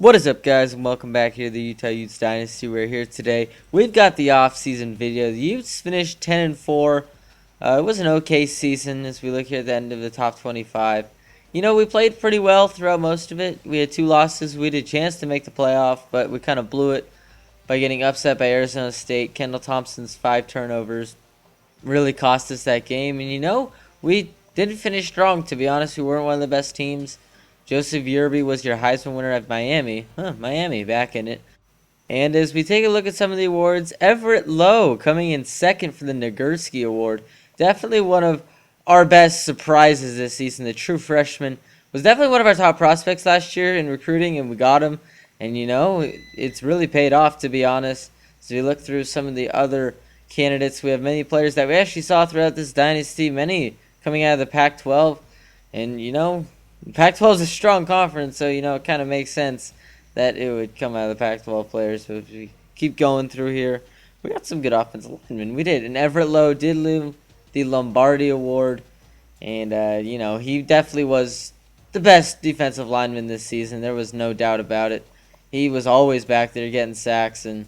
What is up, guys, and welcome back here to the Utah Utes Dynasty. We're here today. We've got the off-season video. The Utes finished 10-4. It was an okay season as we look here at the end of the top 25. You know, we played pretty well throughout most of it. We had 2 losses. We had a chance to make the playoff, but we kind of blew it by getting upset by Arizona State. Kendall Thompson's 5 turnovers really cost us that game. And, you know, we didn't finish strong, to be honest. We weren't one of the best teams. Joseph Yerby was your Heisman winner at Miami. Miami back in it. And as we take a look at some of the awards, Everett Lowe coming in second for the Nagurski Award. Definitely one of our best surprises this season. The true freshman was definitely one of our top prospects last year in recruiting, and we got him. And, you know, it's really paid off, to be honest. As we look through some of the other candidates, we have many players that we actually saw throughout this dynasty, many coming out of the Pac-12. And, you know, Pac-12 is a strong conference, so, you know, it kind of makes sense that it would come out of the Pac-12 players. So if we keep going through here, we got some good offensive linemen. We did. And Everett Lowe did win the Lombardi Award. And, you know, he definitely was the best defensive lineman this season. There was no doubt about it. He was always back there getting sacks. And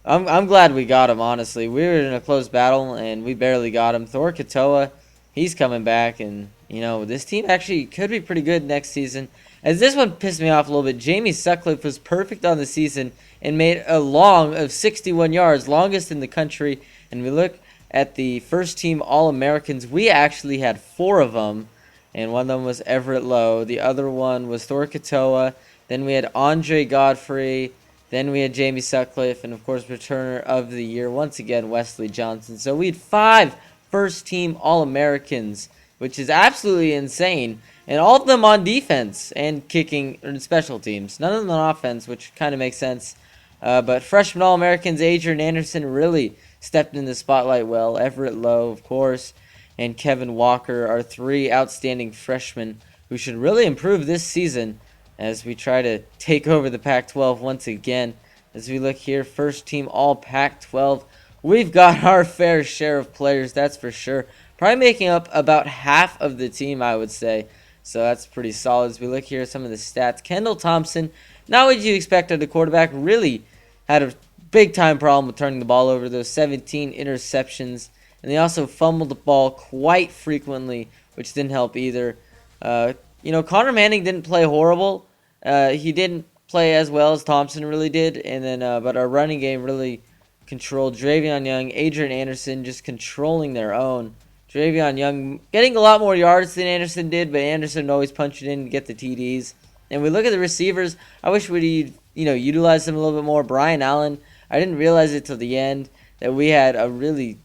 I'm glad we got him, honestly. We were in a close battle, and we barely got him. Thor Katoa, he's coming back, and you know, this team actually could be pretty good next season. As this one pissed me off a little bit, Jamie Sutcliffe was perfect on the season and made a long of 61 yards, longest in the country. And we look at the first team All-Americans, we actually had 4 of them, and one of them was Everett Lowe. The other one was Thor Katoa. Then we had Andre Godfrey. Then we had Jamie Sutcliffe, and of course, returner of the year, once again, Wesley Johnson. So we had 5 first-team All-Americans, which is absolutely insane. And all of them on defense and kicking and special teams. None of them on offense, which kind of makes sense. But freshman All-Americans, Adrian Anderson really stepped in the spotlight well. Everett Lowe, of course, and Kevin Walker are 3 outstanding freshmen who should really improve this season as we try to take over the Pac-12 once again. As we look here, first team All-Pac-12. We've got our fair share of players, that's for sure. Probably making up about half of the team, I would say. So that's pretty solid. As we look here at some of the stats, Kendall Thompson, not what you expect of the quarterback, really had a big-time problem with turning the ball over. Those 17 interceptions. And they also fumbled the ball quite frequently, which didn't help either. You know, Connor Manning didn't play horrible. He didn't play as well as Thompson really did. And then, but our running game really controlled. Dravion Young, Adrian Anderson just controlling their own. Dravion Young getting a lot more yards than Anderson did, but Anderson always punched it in to get the TDs. And we look at the receivers. I wish we'd utilize them a little bit more. Brian Allen, I didn't realize it till the end that we had a really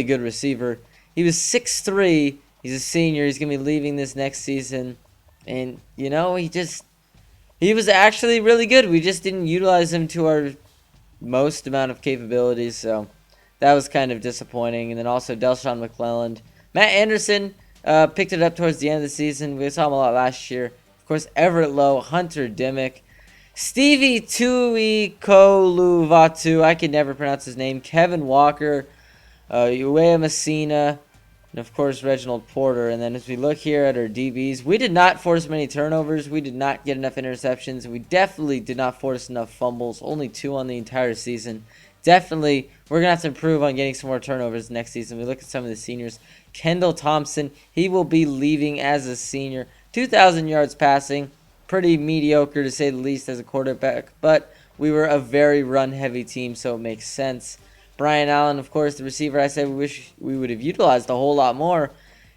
good receiver. He was 6'3". He's a senior. He's gonna be leaving this next season, and you know he was actually really good. We just didn't utilize him to our most amount of capabilities, so that was kind of disappointing. And then also Delshawn McClelland. Matt Anderson picked it up towards the end of the season. We saw him a lot last year. Of course, Everett Lowe, Hunter Dimmick, Stevie Tuikoluvatu, I can never pronounce his name, Kevin Walker, Uea Messina, and of course Reginald Porter. And then as we look here at our DBs, we did not force many turnovers. We did not get enough interceptions. We definitely did not force enough fumbles. Only 2 on the entire season. Definitely, we're going to have to improve on getting some more turnovers next season. We look at some of the seniors. Kendall Thompson, he will be leaving as a senior. 2,000 yards passing. Pretty mediocre to say the least as a quarterback. But we were a very run-heavy team, so it makes sense. Brian Allen, of course, the receiver, I said we wish we would have utilized a whole lot more.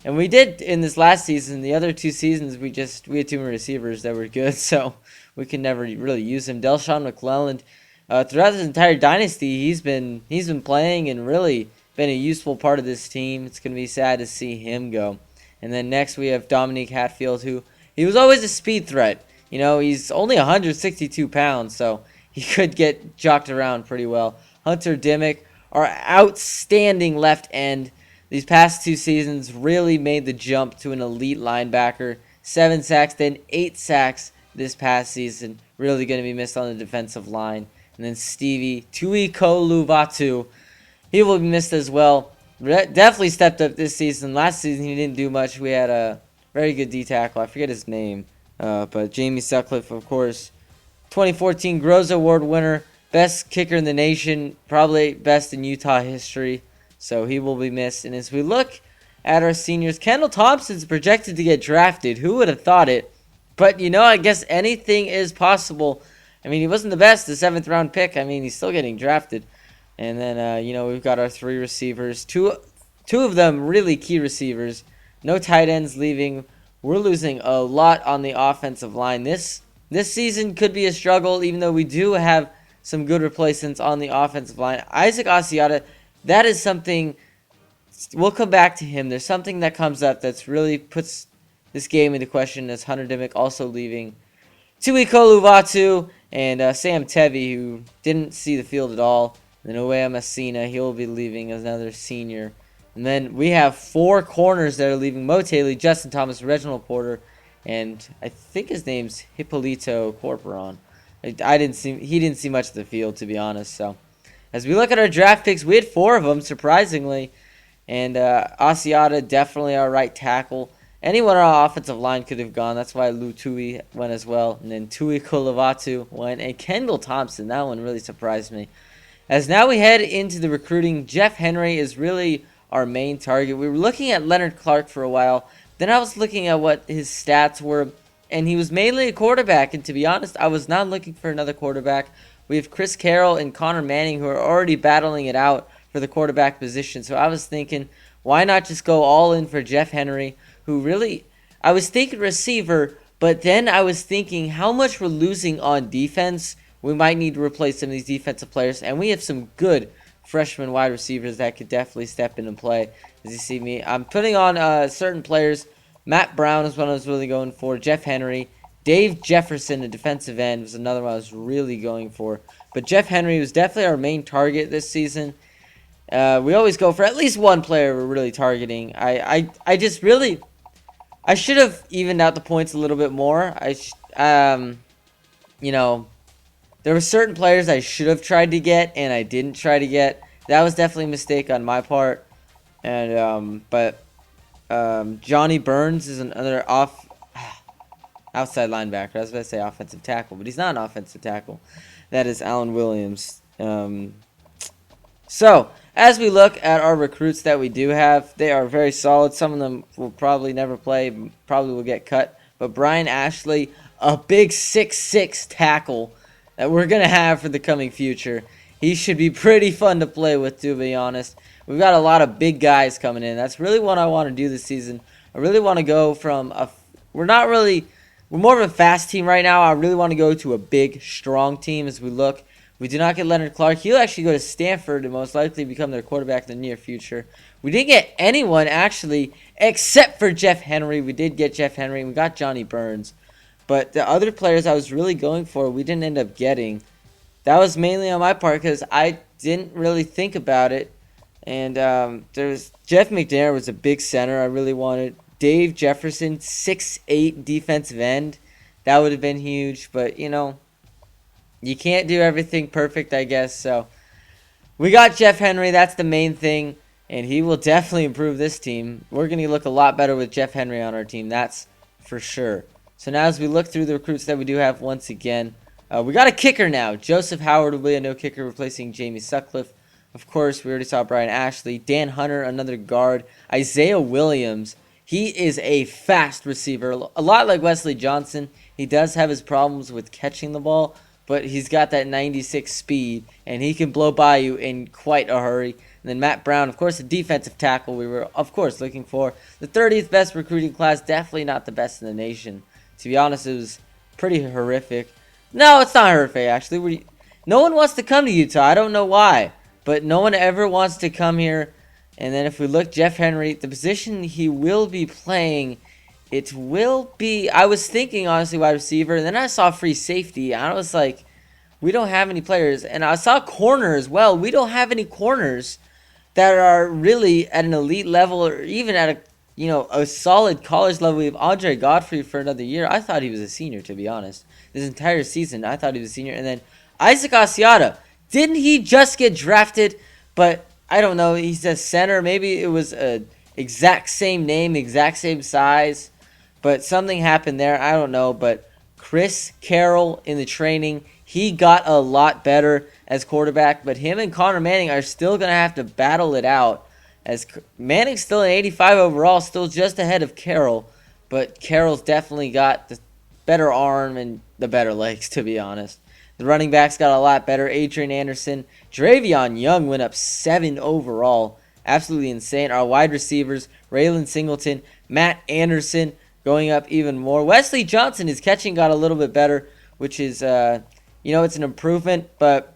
And we did in this last season. The other 2 seasons, we had too many receivers that were good, so we could never really use him. Delshawn McClelland, throughout this entire dynasty, he's been playing and really been a useful part of this team. It's going to be sad to see him go. And then next we have Dominique Hatfield, who he was always a speed threat. You know, he's only 162 pounds, so he could get jocked around pretty well. Hunter Dimmick, our outstanding left end. These past 2 seasons really made the jump to an elite linebacker. 7 sacks, then 8 sacks this past season. Really going to be missed on the defensive line. And then Stevie Tuikoluvatu, he will be missed as well. Definitely stepped up this season. Last season he didn't do much. We had a very good D tackle. I forget his name. But Jamie Sutcliffe, of course, 2014 Groza Award winner, best kicker in the nation, probably best in Utah history. So he will be missed. And as we look at our seniors, Kendall Thompson's projected to get drafted. Who would have thought it? But, I guess anything is possible. I mean, he wasn't the best, the 7th round pick. I mean, he's still getting drafted. And then, we've got our 3 receivers. Two of them really key receivers. No tight ends leaving. We're losing a lot on the offensive line. This season could be a struggle, even though we do have some good replacements on the offensive line. Isaac Asiata, that is something. We'll come back to him. There's something that comes up that's really puts this game into question, as Hunter Dimmick also leaving. Tui Koluvatu and Sam Tevi, who didn't see the field at all. And then Uea Messina, he'll be leaving as another senior. And then we have 4 corners that are leaving: Mo Taylor, Justin Thomas, Reginald Porter, and I think his name's Hippolito Corporon. He didn't see much of the field, to be honest. So as we look at our draft picks, we had 4 of them, surprisingly. And Asiata, definitely our right tackle. Anyone on our offensive line could have gone. That's why Lou Tui went as well. And then Tui Koluvatu went. And Kendall Thompson, that one really surprised me. As now we head into the recruiting, Jeff Henry is really our main target. We were looking at Leonard Clark for a while. Then I was looking at what his stats were. And he was mainly a quarterback. And to be honest, I was not looking for another quarterback. We have Chris Carroll and Connor Manning, who are already battling it out for the quarterback position. So I was thinking, why not just go all in for Jeff Henry, who really, I was thinking receiver, but then I was thinking how much we're losing on defense. We might need to replace some of these defensive players, and we have some good freshman wide receivers that could definitely step in and play. As you see me, I'm putting on certain players. Matt Brown is one I was really going for. Jeff Henry. Dave Jefferson, a defensive end, was another one I was really going for. But Jeff Henry was definitely our main target this season. We always go for at least one player we're really targeting. I should have evened out the points a little bit more. There were certain players I should have tried to get and I didn't try to get. That was definitely a mistake on my part. And Johnny Burns is another outside linebacker. I was about to say offensive tackle, but he's not an offensive tackle. That is Alan Williams. So, as we look at our recruits that we do have, they are very solid. Some of them will probably never play, probably will get cut. But Brian Ashley, a big 6'6" tackle that we're going to have for the coming future. He should be pretty fun to play with, to be honest. We've got a lot of big guys coming in. That's really what I want to do this season. I really want to go from we're more of a fast team right now. I really want to go to a big, strong team as we look. We do not get Leonard Clark. He'll actually go to Stanford and most likely become their quarterback in the near future. We didn't get anyone, actually, except for Jeff Henry. We did get Jeff Henry. We got Johnny Burns. But the other players I was really going for, we didn't end up getting. That was mainly on my part because I didn't really think about it. And there's Jeff McNair was a big center I really wanted. Dave Jefferson, 6'8" defensive end. That would have been huge. But, you can't do everything perfect, I guess. So we got Jeff Henry. That's the main thing. And he will definitely improve this team. We're going to look a lot better with Jeff Henry on our team. That's for sure. So now as we look through the recruits that we do have once again, we got a kicker now. Joseph Howard will be a no kicker replacing Jamie Sutcliffe. Of course, we already saw Brian Ashley. Dan Hunter, another guard. Isaiah Williams. He is a fast receiver. A lot like Wesley Johnson. He does have his problems with catching the ball, but he's got that 96 speed, and he can blow by you in quite a hurry. And then Matt Brown, of course, a defensive tackle we were, of course, looking for. The 30th best recruiting class, definitely not the best in the nation. To be honest, it was pretty horrific. No, it's not horrific, actually. No one wants to come to Utah. I don't know why, but no one ever wants to come here. And then if we look, Jeff Henry, the position he will be playing, it will be, I was thinking, honestly, wide receiver. And then I saw free safety. I was like, we don't have any players. And I saw corner as well. We don't have any corners that are really at an elite level or even at a solid college level. We have Andre Godfrey for another year. I thought he was a senior, to be honest. This entire season, I thought he was a senior. And then Isaac Asiata. Didn't he just get drafted? But I don't know. He's a center. Maybe it was a exact same name, exact same size. But something happened there. I don't know. But Chris Carroll in the training. He got a lot better as quarterback, but him and Connor Manning are still going to have to battle it out, as Manning's still an 85 overall, still just ahead of Carroll, but Carroll's definitely got the better arm and the better legs, to be honest. The running backs got a lot better. Adrian Anderson. Dravion Young went up 7 overall. Absolutely insane. Our wide receivers, Raylan Singleton, Matt Anderson going up even more. Wesley Johnson, his catching got a little bit better, which is, it's an improvement, but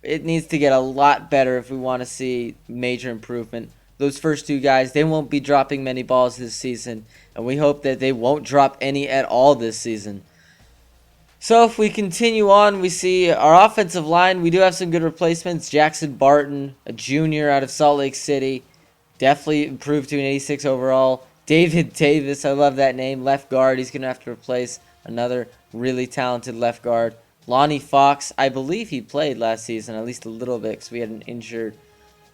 it needs to get a lot better if we want to see major improvement. Those first two guys, they won't be dropping many balls this season, and we hope that they won't drop any at all this season. So if we continue on, we see our offensive line. We do have some good replacements. Jackson Barton, a junior out of Salt Lake City, definitely improved to an 86 overall. David Davis, I love that name, left guard. He's going to have to replace another really talented left guard. Lonnie Fox, I believe he played last season, at least a little bit, because we had an injured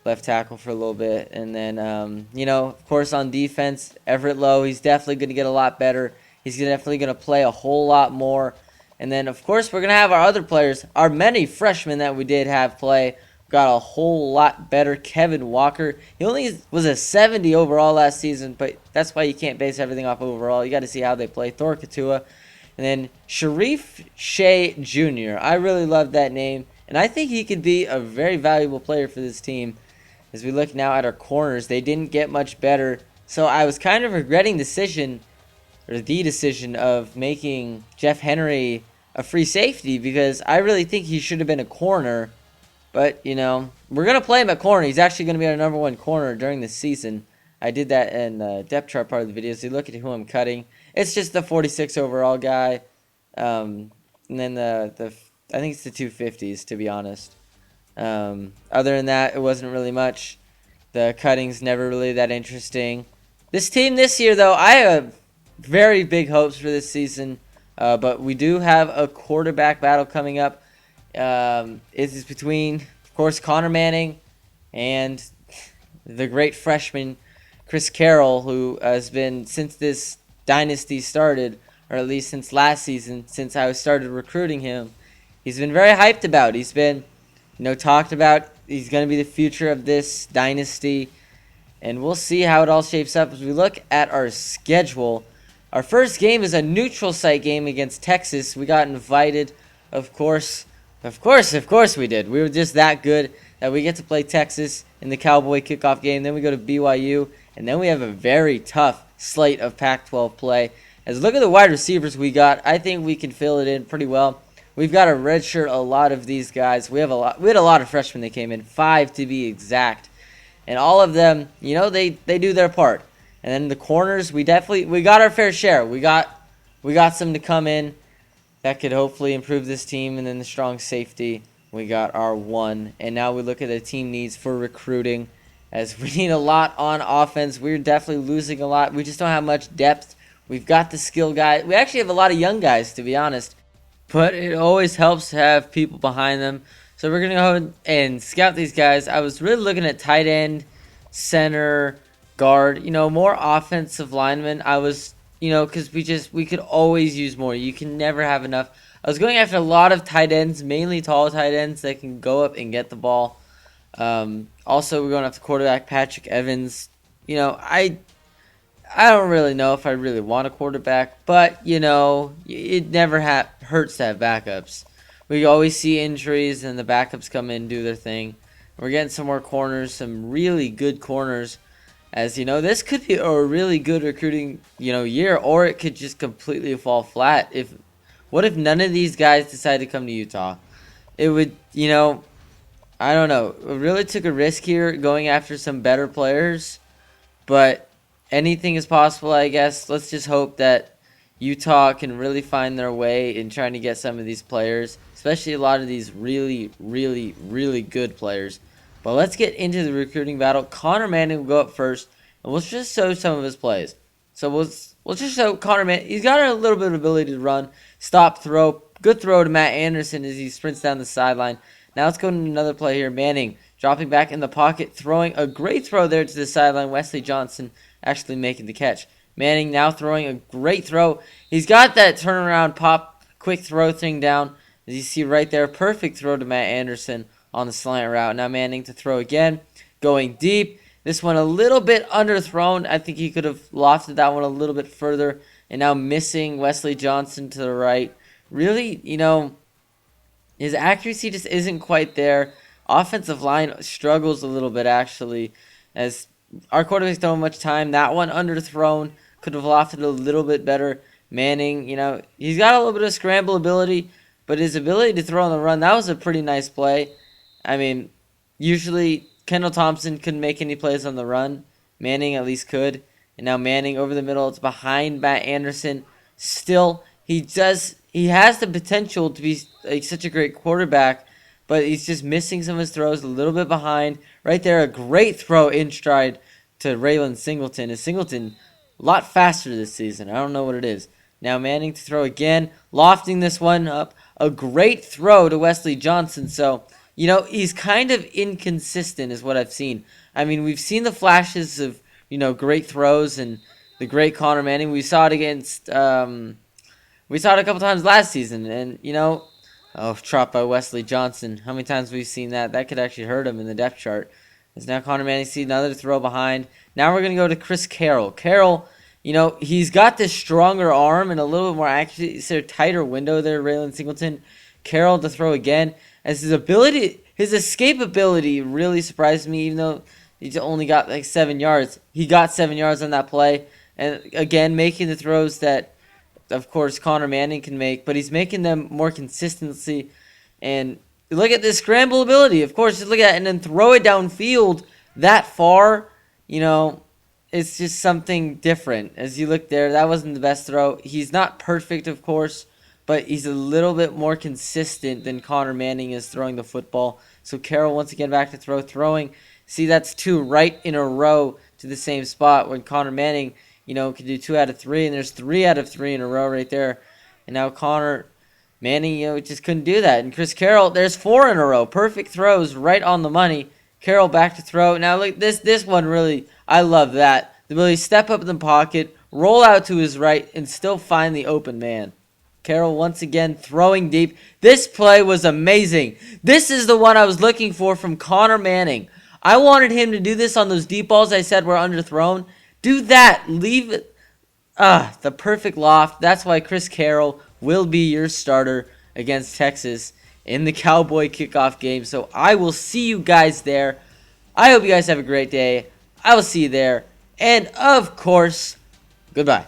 left tackle for a little bit. And then, of course, on defense, Everett Lowe, he's definitely going to get a lot better. He's definitely going to play a whole lot more. And then, of course, we're going to have our other players, our many freshmen that we did have play, got a whole lot better. Kevin Walker, he only was a 70 overall last season, but that's why you can't base everything off overall. You got to see how they play. Thor Katua. And then Sharif Shea Jr. I really love that name, and I think he could be a very valuable player for this team. As we look now at our corners, they didn't get much better. So I was kind of regretting the decision of making Jeff Henry a free safety, because I really think he should have been a corner. But, we're going to play him at corner. He's actually going to be our number one corner during the season. I did that in the depth chart part of the video, so you look at who I'm cutting. It's just the 46 overall guy. And then I think it's the 250s, to be honest. Other than that, it wasn't really much. The cutting's never really that interesting. This team this year, though, I have very big hopes for this season. But we do have a quarterback battle coming up. It is between, of course, Connor Manning and the great freshman Chris Carroll, who has been, since this dynasty started, or at least since last season, since I started recruiting him, he's been very hyped about. He's been, talked about. He's going to be the future of this dynasty, and we'll see how it all shapes up as we look at our schedule. Our first game is a neutral site game against Texas. We got invited, of course we did. We were just that good that we get to play Texas in the Cowboy kickoff game. Then we go to BYU, and then we have a very tough slate of Pac-12 play. As look at the wide receivers we got, I think we can fill it in pretty well. We've got to redshirt a lot of these guys. We had a lot of freshmen that came in, 5 to be exact, and all of them, they do their part. And then the corners, we got our fair share. We got some to come in that could hopefully improve this team. And then the strong safety, we got our one. And now we look at the team needs for recruiting, as we need a lot on offense. We're definitely losing a lot. We just don't have much depth. We've got the skill guys. We actually have a lot of young guys, to be honest. But it always helps to have people behind them. So we're going to go and scout these guys. I was really looking at tight end, center, guard, more offensive linemen. I was, because we could always use more. You can never have enough. I was going after a lot of tight ends, mainly tall tight ends that can go up and get the ball. Also, we're going after quarterback Patrick Evans. I don't really know if I really want a quarterback, but, it never hurts to have backups. We always see injuries, and the backups come in and do their thing. We're getting some more corners, some really good corners. As this could be a really good recruiting, year, or it could just completely fall flat. What if none of these guys decide to come to Utah? It would, I don't know. We really took a risk here going after some better players, but anything is possible, I guess. Let's just hope that Utah can really find their way in trying to get some of these players, especially a lot of these really, really, really good players. But let's get into the recruiting battle. Connor Manning will go up first, and we'll just show some of his plays. So we'll just show Connor Manning. He's got a little bit of ability to run, stop, throw. Good throw to Matt Anderson as he sprints down the sideline. Now let's go to another play here. Manning dropping back in the pocket, throwing a great throw there to the sideline. Wesley Johnson actually making the catch. Manning now throwing a great throw. He's got that turnaround pop quick throw thing down. As you see right there, perfect throw to Matt Anderson on the slant route. Now Manning to throw again, going deep. This one a little bit underthrown. I think he could have lofted that one a little bit further. And now missing Wesley Johnson to the right. Really, his accuracy just isn't quite there. Offensive line struggles a little bit, actually, as our quarterback's throwing much time. That one underthrown. Could have lofted a little bit better. Manning, he's got a little bit of scramble ability, but his ability to throw on the run, that was a pretty nice play. I mean, usually Kendall Thompson couldn't make any plays on the run. Manning at least could. And now Manning over the middle. It's behind Matt Anderson. Still, he has the potential to be like such a great quarterback, but he's just missing some of his throws, a little bit behind. Right there, a great throw in stride to Raylan Singleton. Is Singleton a lot faster this season? I don't know what it is. Now Manning to throw again, lofting this one up. A great throw to Wesley Johnson. So, he's kind of inconsistent is what I've seen. I mean, we've seen the flashes of, great throws and the great Connor Manning. We saw it against, we saw it a couple times last season. And, dropped by Wesley Johnson. How many times we've seen that? That could actually hurt him in the depth chart. As now Connor Manning sees another throw behind. Now we're going to go to Chris Carroll. Carroll, he's got this stronger arm and a little bit more accuracy. Is there a tighter window there, Raylan Singleton? Carroll to throw again. As his escape ability really surprised me, even though he only got like 7 yards. He got 7 yards on that play. And again, making the throws that, of course, Connor Manning can make, but he's making them more consistently. And look at this scramble ability. Of course, just look at it and then throw it downfield that far. It's just something different. As you look there, that wasn't the best throw. He's not perfect, of course, but he's a little bit more consistent than Connor Manning is throwing the football. So Carroll once again back to throwing. See, that's 2 right in a row to the same spot when Connor Manning, could do 2 out of 3, and there's 3 out of 3 in a row right there. And now Connor Manning, just couldn't do that. And Chris Carroll, there's 4 in a row. Perfect throws right on the money. Carroll back to throw. Now look, this one really, I love that. The ability to step up in the pocket, roll out to his right, and still find the open man. Carroll once again throwing deep. This play was amazing. This is the one I was looking for from Connor Manning. I wanted him to do this on those deep balls I said were underthrown. Do that. Leave it. The perfect loft. That's why Chris Carroll will be your starter against Texas in the Cowboy kickoff game. So I will see you guys there. I hope you guys have a great day. I will see you there. And of course, goodbye.